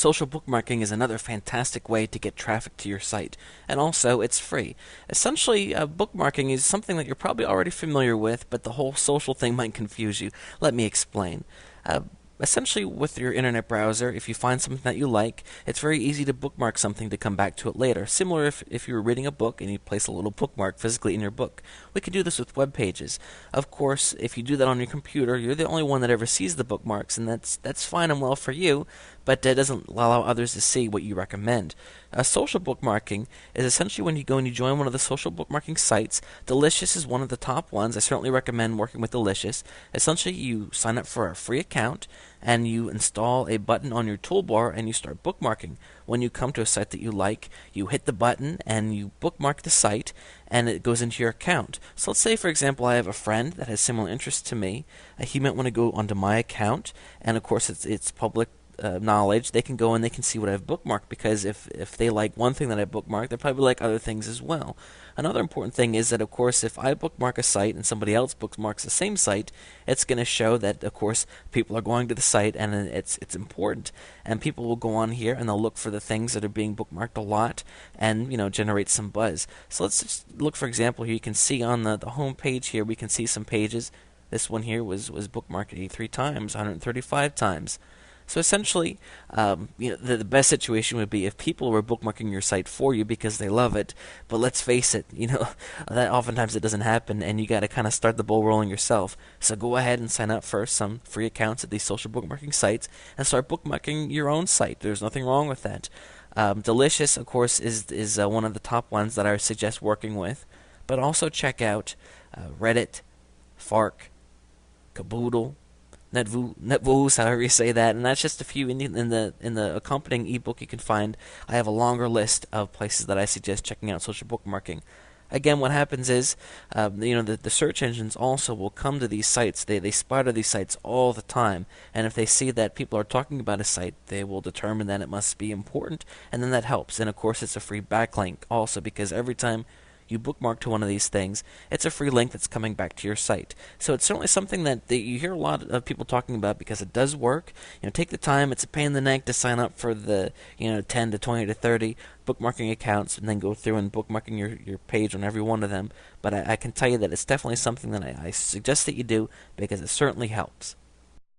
Social bookmarking is another fantastic way to get traffic to your site, and also it's free. Essentially, bookmarking is something that you're probably already familiar with, but the whole social thing might confuse you. Let me explain. Uh, Essentially, with your internet browser, if you find something that you like, it's very easy to bookmark something to come back to it later. Similar if you were reading a book and you place a little bookmark physically in your book. We can do this with web pages. Of course, if you do that on your computer, you're the only one that ever sees the bookmarks, and that's fine and well for you, but it doesn't allow others to see what you recommend. Social bookmarking is essentially when you go and you join one of the social bookmarking sites. Delicious is one of the top ones. I certainly recommend working with Delicious. Essentially, you sign up for a free account and you install a button on your toolbar and you start bookmarking. When you come to a site that you like, you hit the button and you bookmark the site and it goes into your account. So let's say, for example, I have a friend that has similar interests to me. He might want to go onto my account, and of course it's public knowledge. They can go and they can see what I've bookmarked, because if they like one thing that I bookmarked, they probably like other things as well. Another important thing is that, of course, if I bookmark a site and somebody else bookmarks the same site, it's going to show that, of course, people are going to the site and it's important. And people will go on here and they'll look for the things that are being bookmarked a lot and, generate some buzz. So let's just look, for example, here you can see on the home page here, we can see some pages. This one here was bookmarked 83 times, 135 times. So essentially, the best situation would be if people were bookmarking your site for you because they love it. But let's face it, that oftentimes it doesn't happen, and you got to kind of start the ball rolling yourself. So go ahead and sign up for some free accounts at these social bookmarking sites and start bookmarking your own site. There's nothing wrong with that. Delicious, of course, is one of the top ones that I suggest working with. But also check out Reddit, Fark, Caboodle, Netvoos, however you say that, and that's just a few in the accompanying ebook you can find. I have a longer list of places that I suggest checking out social bookmarking. Again, what happens is, the search engines also will come to these sites. They spider these sites all the time, and if they see that people are talking about a site, they will determine that it must be important, and then that helps. And of course, it's a free backlink also, because every time you bookmark to one of these things, it's a free link that's coming back to your site. So it's certainly something that you hear a lot of people talking about because it does work. Take the time. It's a pain in the neck to sign up for the 10 to 20 to 30 bookmarking accounts and then go through and bookmarking your page on every one of them. But I can tell you that it's definitely something that I suggest that you do because it certainly helps.